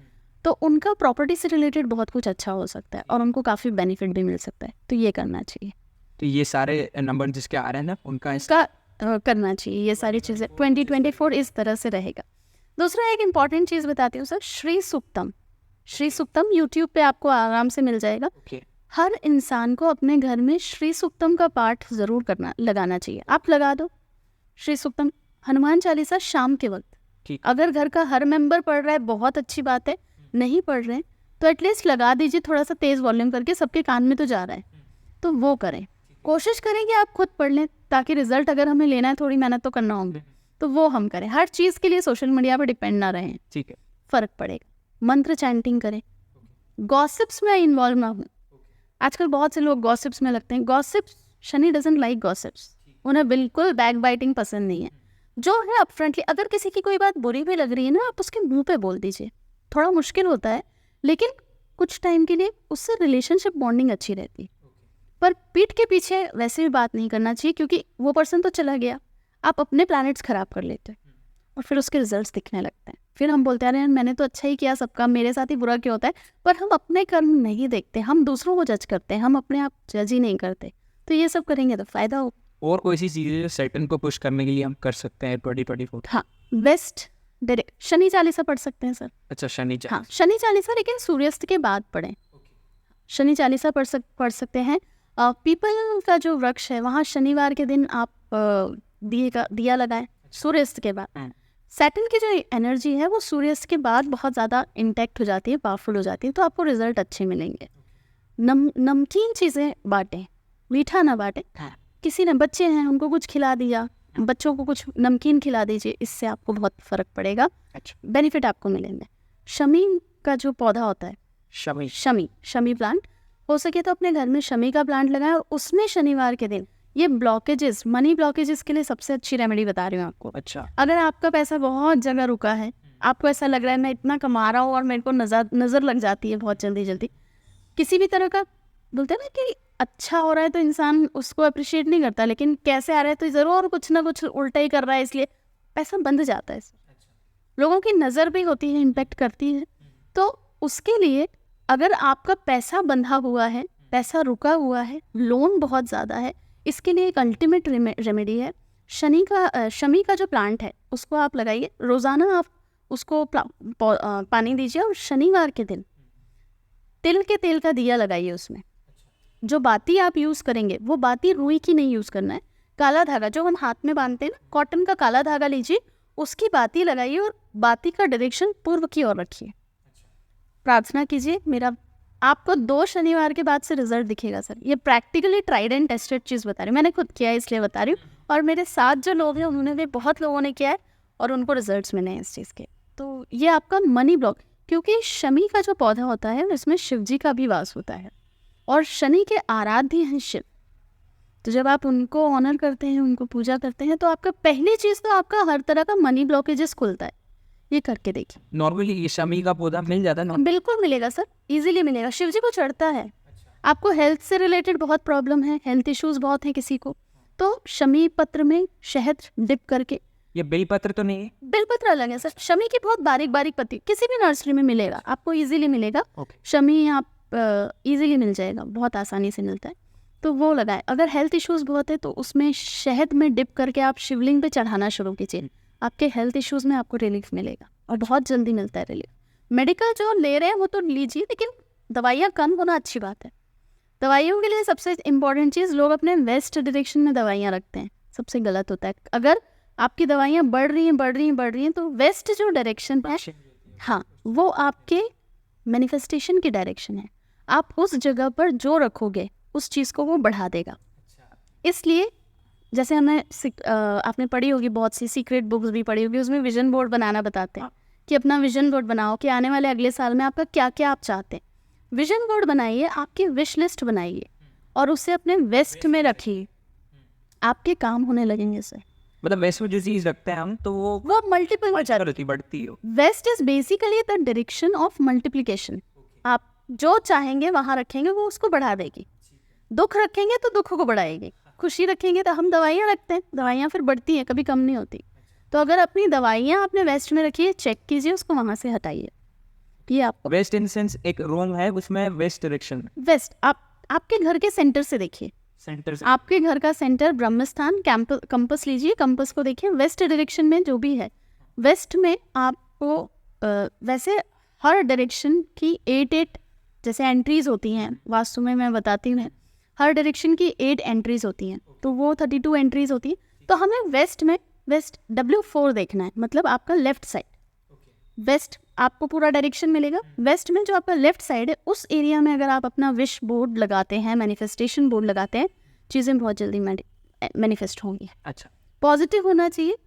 तो उनका प्रॉपर्टी से रिलेटेड बहुत कुछ अच्छा हो सकता है और उनको काफ़ी बेनिफिट भी मिल सकता है, तो ये करना चाहिए। तो ये सारे नंबर जिसके आ रहे हैं ना, उनका करना चाहिए ये सारी चीज़ें। 2024 इस तरह से रहेगा। दूसरा एक इम्पॉर्टेंट चीज़ बताती हूँ सर, श्री सूक्तम। श्री सूक्तम यूट्यूब पे आपको आराम से मिल जाएगा। हर इंसान को अपने घर में श्री सूक्तम का पाठ ज़रूर लगाना चाहिए। आप लगा दो श्री सूक्तम। हनुमान चालीसा शाम के वक्त, अगर घर का हर मेंबर पढ़ रहा है बहुत अच्छी बात है, नहीं पढ़ रहे हैं तो एटलीस्ट लगा दीजिए, थोड़ा सा तेज़ वॉल्यूम करके, सबके कान में तो जा रहा है, तो वो करें। कोशिश करें कि आप खुद पढ़ लें, ताकि रिजल्ट अगर हमें लेना है थोड़ी मेहनत तो करना होगी, तो वो हम करें। हर चीज़ के लिए सोशल मीडिया पर डिपेंड ना रहें, ठीक है, फ़र्क पड़ेगा। मंत्र चैंटिंग करें, गॉसिप्स में इन्वॉल्व ना हो। आजकल बहुत से लोग गॉसिप्स में लगते हैं। Gossips, Shani doesn't like gossips, उन्हें बिल्कुल बैक बाइटिंग पसंद नहीं है। जो है अपफ्रंटली, अगर किसी की कोई बात बुरी भी लग रही है ना, आप उसके मुंह पे बोल दीजिए। थोड़ा मुश्किल होता है, लेकिन कुछ टाइम के लिए उससे रिलेशनशिप बॉन्डिंग अच्छी रहती है। पर पीठ के पीछे वैसे भी बात नहीं करना चाहिए, क्योंकि वो पर्सन तो चला गया, आप अपने प्लैनेट्स खराब कर लेते हैं और फिर उसके रिजल्ट्स दिखने लगते हैं। फिर हम बोलते हैं, अरे मैंने तो अच्छा ही किया, सबका मेरे साथ ही बुरा क्यों होता है। पर हम अपने कर्म नहीं देखते, हम दूसरों को जज करते हैं, हम अपने आप जज ही नहीं करते। तो ये सब करेंगे तो फायदा हो। और कोई सी चीज़ें सैटर्न को पुश करने के लिए हम कर सकते हैं 2024? हाँ, बेस्ट डायरेक्ट शनि चालीसा पढ़ सकते हैं सर। अच्छा, शनि चालीसा। हाँ, शनि चालीसा, लेकिन सूर्यास्त के बाद पढ़ें। शनि चालीसा पढ़ सकते हैं। पीपल का जो वृक्ष है, वहाँ शनिवार के दिन आप दिया लगाएं सूर्यास्त के बाद। सैटर्न की जो एनर्जी है वो सूर्यास्त के बाद बहुत ज़्यादा इंटैक्ट हो जाती है, पावरफुल हो जाती है, तो आपको रिजल्ट अच्छे मिलेंगे। नमकीन चीज़ें बांटें, मीठा ना बांटें। किसी ने बच्चे हैं, उनको कुछ खिला दिया, बच्चों को कुछ नमकीन खिला दीजिए, इससे आपको बहुत फ़र्क पड़ेगा। अच्छा, बेनिफिट आपको मिलेंगे। शमी का जो पौधा होता है, शमी प्लांट, हो सके तो अपने घर में शमी का प्लांट लगाएं, और उसमें शनिवार के दिन ये ब्लॉकेजेस, मनी ब्लॉकेजेस के लिए सबसे अच्छी रेमेडी बता रही हूँ आपको। अच्छा, अगर आपका पैसा बहुत जगह रुका है, आपको ऐसा लग रहा है मैं इतना कमा रहा हूँ और मेरे को नज़र लग जाती है बहुत जल्दी, किसी भी तरह का, बोलते हैं ना कि अच्छा हो रहा है तो इंसान उसको अप्रिशिएट नहीं करता, लेकिन कैसे आ रहा है तो ज़रूर कुछ ना कुछ उल्टा ही कर रहा है, इसलिए पैसा बंध जाता है। लोगों की नज़र भी होती है, इम्पेक्ट करती है। तो उसके लिए अगर आपका पैसा बंधा हुआ है, पैसा रुका हुआ है, लोन बहुत ज़्यादा है, इसके लिए एक अल्टीमेट रेमेडी है। शमी का जो प्लांट है उसको आप लगाइए, रोज़ाना आप उसको पानी दीजिए, और शनिवार के दिन तिल के तेल का दिया लगाइए। उसमें जो बाती आप यूज़ करेंगे वो बाती रुई की नहीं यूज़ करना है, काला धागा जो हम हाथ में बांधते हैं ना, कॉटन का काला धागा लीजिए, उसकी बाती लगाइए और बाती का डायरेक्शन पूर्व की ओर रखिए। प्रार्थना कीजिए, मेरा आपको 2 शनिवार के बाद से रिजल्ट दिखेगा सर। ये प्रैक्टिकली ट्राइड एंड टेस्टेड चीज़ बता रही हूँ, मैंने खुद किया है इसलिए बता रही हूँ, और मेरे साथ जो लोग हैं उन्होंने भी, बहुत लोगों ने किया है और उनको रिजल्ट्स मिले हैं इस चीज़ के। तो ये आपका मनी ब्लॉक, क्योंकि शमी का जो पौधा होता है उसमें शिव जी का भी वास होता है, और शनि के आराध्य हैं शिव। तो जब आप उनको ऑनर करते हैं, उनको पूजा करते हैं, तो आपका पहली चीज़ तो आपका हर तरह का मनी ब्लॉकेजेस खुलता है। ये करके देखिए। नॉर्मली ये शमी का पौधा मिल जाता है ना? बिल्कुल मिलेगा सर, इजीली मिलेगा, शिव जी को चढ़ता है। आपको हेल्थ से रिलेटेड बहुत प्रॉब्लम है, हेल्थ इश्यूज बहुत हैं किसी को, तो शमी पत्र में शहद डिप करके ये बेलपत्र तो नहीं है? बेलपत्र अलग है सर, शमी की बहुत बारीक बारीक पत्ती किसी भी नर्सरी में मिलेगा, आपको इजीली मिलेगा। शमी आप इजीली मिल जाएगा, बहुत आसानी से मिलता है, तो वो लगाए। अगर हेल्थ इश्यूज बहुत है तो उसमें शहद में डिप करके आप शिवलिंग पे चढ़ाना शुरू कीजिए, आपके हेल्थ इश्यूज में आपको रिलीफ मिलेगा और बहुत जल्दी मिलता है रिलीफ। मेडिकल जो ले रहे हैं वो तो लीजिए, लेकिन दवाइयाँ कम होना अच्छी बात है। दवाइयों के लिए सबसे इम्पॉर्टेंट चीज़, लोग अपने वेस्ट डायरेक्शन में दवाइयाँ रखते हैं, सबसे गलत होता है। अगर आपकी दवाइयाँ बढ़ रही हैं तो वेस्ट जो डायरेक्शन है, हाँ, वो आपके मैनिफेस्टेशन की डायरेक्शन है। आप उस जगह पर जो रखोगे उस चीज़ को वो बढ़ा देगा। इसलिए जैसे आपने पढ़ी होगी, बहुत सी सीक्रेट बुक्स भी पढ़ी होगी, उसमें विजन बोर्ड बनाना बताते हैं कि अपना विजन बोर्ड बनाओ कि आने वाले अगले साल में आपका क्या क्या आप चाहते हैं। विजन बोर्ड बनाइए, आपकी विश लिस्ट बनाइए और उसे अपने वेस्ट में रखिए, आपके काम होने लगेंगे सर। मतलब वेस्ट में जो चीज रखते हैं हम तो वो मल्टीपल बढ़ती है। West is basically the direction of multiplication. आप जो चाहेंगे वहाँ रखेंगे, वो उसको बढ़ा देगी। दुख रखेंगे तो दुख को बढ़ाएगी, खुशी रखेंगे तो हम दवाइयाँ रखते हैं, दवाइयाँ फिर बढ़ती हैं, कभी कम नहीं होती। तो अगर अपनी दवाइयाँ अपने वेस्ट में रखिए, चेक कीजिए, उसको वहाँ से हटाइए। ये आपको वेस्ट इन सेंस एक रूम है उसमें वेस्ट डायरेक्शन, वेस्ट आपके घर के सेंटर से देखिए, सेंटर से आपके घर का सेंटर ब्रह्मस्थान, कंपस लीजिए, कंपस को देखिए, वेस्ट डायरेक्शन में जो भी है, वेस्ट में आपको वैसे हर डायरेक्शन की 8 जैसे एंट्रीज होती हैं वास्तु में, मैं बताती हूँ, हर डायरेक्शन की 8 एंट्रीज होती हैं, तो वो 32 एंट्रीज होती हैं। तो हमें वेस्ट में वेस्ट W4 देखना है, मतलब आपका लेफ्ट साइड। वेस्ट आपको पूरा डायरेक्शन मिलेगा, वेस्ट में जो आपका लेफ्ट साइड है उस एरिया में अगर आप अपना विश बोर्ड लगाते हैं, मैनिफेस्टेशन बोर्ड लगाते हैं, चीज़ें बहुत जल्दी मैनिफेस्ट होंगी। अच्छा, पॉजिटिव होना चाहिए,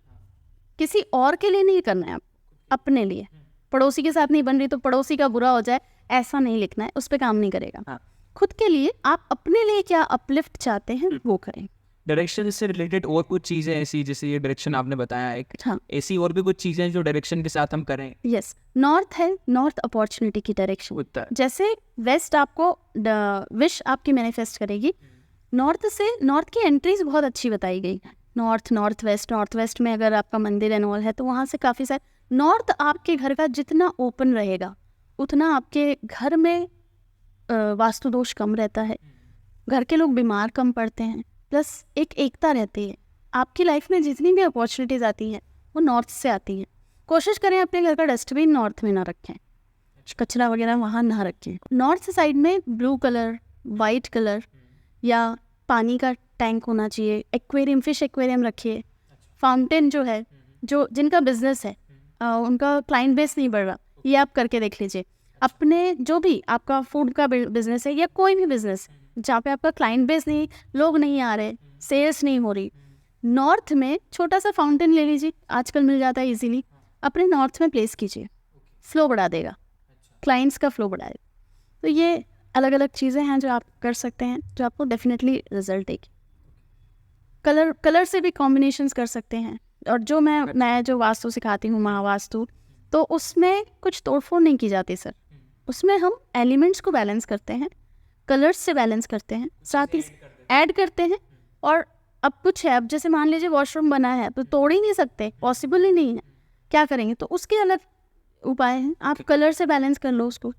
किसी और के लिए नहीं करना है, आप अपने लिए। पड़ोसी के साथ नहीं बन रही तो पड़ोसी का बुरा हो जाए, ऐसा नहीं लिखना है, उस पर काम नहीं करेगा। खुद के लिए आप अपने लिए क्या अपलिफ्ट चाहते हैं वो करें। डायरेक्शन से रिलेटेड और कुछ चीजें ऐसी, जैसे ये डायरेक्शन आपने बताया एक, हाँ, ऐसी और भी कुछ चीजें जो डायरेक्शन के साथ हम करें। यस, नॉर्थ है, नॉर्थ अपॉर्चुनिटी की डायरेक्शन। उत्तर, जैसे वेस्ट आपको विश आपकी मैनिफेस्ट करेगी, नॉर्थ से नॉर्थ की एंट्रीज बहुत अच्छी बताई गई है। नॉर्थ वेस्ट में अगर आपका मंदिर एंड ऑल है तो वहाँ से काफ़ी सारे, नॉर्थ आपके घर का जितना ओपन रहेगा उतना आपके घर में वास्तु दोष कम रहता है, घर के लोग बीमार कम पड़ते हैं, प्लस एक एकता रहती है। आपकी लाइफ में जितनी भी अपॉर्चुनिटीज़ आती हैं वो नॉर्थ से आती हैं। कोशिश करें अपने घर का डस्टबिन नॉर्थ में ना रखें, कचरा वगैरह वहाँ ना रखें। नॉर्थ साइड में ब्लू कलर, वाइट कलर या पानी का टैंक होना चाहिए। एक्वेरियम, फिश एक्वेरियम रखिए। फाउंटेन जो है, जो जिनका बिजनेस है उनका क्लाइंट बेस नहीं बढ़ रहा, ये आप करके देख लीजिए। अपने जो भी आपका फूड का बिजनेस है या कोई भी बिजनेस जहाँ पे आपका क्लाइंट बेस नहीं, लोग नहीं आ रहे, सेल्स नहीं हो रही, नॉर्थ में छोटा सा फाउंटेन ले लीजिए, आजकल मिल जाता है इजीली, अपने नॉर्थ में प्लेस कीजिए, फ्लो बढ़ा देगा, क्लाइंट्स का फ्लो बढ़ाएगा। तो ये अलग अलग चीज़ें हैं जो आप कर सकते हैं, जो आपको डेफिनेटली रिजल्ट देगी। कलर से भी कॉम्बिनेशंस कर सकते हैं। और जो मैं जो वास्तु सिखाती हूँ, महावास्तु, तो उसमें कुछ तोड़फोड़ नहीं की जाती सर, उसमें हम एलिमेंट्स को बैलेंस करते हैं, कलर्स से बैलेंस करते हैं, साथ ही ऐड करते हैं। और अब कुछ है, अब जैसे मान लीजिए वॉशरूम बना है तो तोड़ ही नहीं सकते, पॉसिबल ही नहीं है, क्या करेंगे? तो उसके अलग उपाय हैं, आप कलर से बैलेंस कर लो उसको।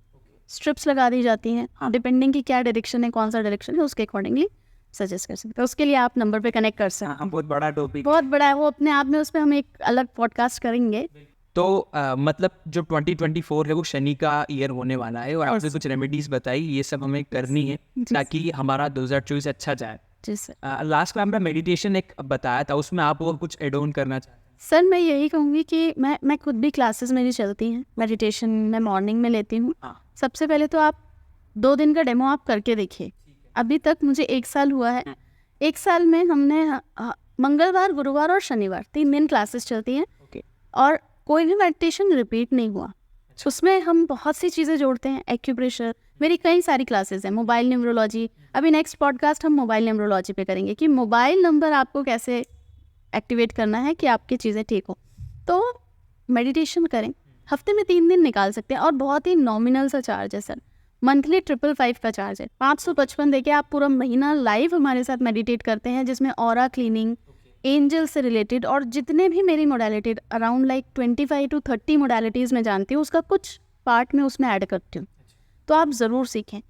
स्ट्रिप्स लगा दी जाती हैं, डिपेंडिंग की क्या डायरेक्शन है, कौन सा डायरेक्शन है, उसके अकॉर्डिंगली सजेस्ट कर सकते हैं। उसके लिए आप नंबर पे कनेक्ट कर सकते हैं। बहुत बड़ा टॉपिक, बहुत बड़ा है वो अपने आप में, उस पर हम एक अलग पॉडकास्ट करेंगे। तो मतलब जो 2024 है वो शनि का ईयर होने वाला है, और आपसे कुछ रेमेडीज बताई, ये सब हमें करनी है ताकि हमारा 2024 अच्छा जाए। लास्ट में हमने मेडिटेशन एक बताया था, उसमें आप और कुछ एड ऑन करना चाहते हैं? सर मैं यही कहूँगी कि मैं खुद भी क्लासेस मेरी चलती हैं, मेडिटेशन मैं मॉर्निंग में लेती हूँ। सबसे पहले तो आप 2 दिन का डेमो आप करके देखिए। अभी तक मुझे 1 साल हुआ है, 1 साल में हमने मंगलवार, गुरुवार और शनिवार 3 दिन क्लासेस चलती हैं, और कोई भी मेडिटेशन रिपीट नहीं हुआ। उसमें हम बहुत सी चीज़ें जोड़ते हैं, एक्यूप्रेशर, मेरी कई सारी क्लासेस हैं, मोबाइल न्यूमरोलॉजी। अभी नेक्स्ट पॉडकास्ट हम मोबाइल न्यूमरोलॉजी पे करेंगे कि मोबाइल नंबर आपको कैसे एक्टिवेट करना है कि आपकी चीज़ें ठीक हो। तो मेडिटेशन करें, हफ्ते में 3 दिन निकाल सकते हैं, और बहुत ही नॉमिनल सा चार्ज है सर, मंथली 555 का चार्ज है। 555 देके आप पूरा महीना लाइव हमारे साथ मेडिटेट करते हैं, जिसमें ऑरा क्लीनिंग, एंजल से रिलेटेड और जितने भी मेरी modality around like 25 to 30 modalities में जानती हूँ, उसका कुछ पार्ट में उसमें ऐड करती हूँ। तो आप ज़रूर सीखें,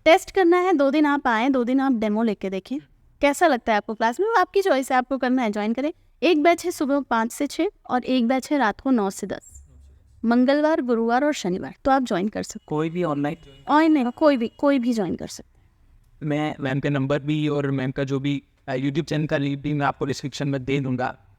टेस्ट करना है। 2 दिन आप आएँ, 2 दिन आप डेमो लेके देखें, कैसा लगता है आपको क्लास में, वो आपकी चॉइस है, आपको करना है ज्वाइन करें। एक बैच है सुबह 5 से 6 और एक बैच है रात को 9 से 10, मंगलवार, गुरुवार और शनिवार। तो आप ज्वाइन कर सकते कोई भी ऑनलाइन हो, ऑनलाइन कोई भी ज्वाइन कर सकते हैं। मैं मैम का नंबर भी और मैम का जो भी यूट्यूब चैनल का लिंक भी मैं आपको डिस्क्रिप्शन में दे दूंगा।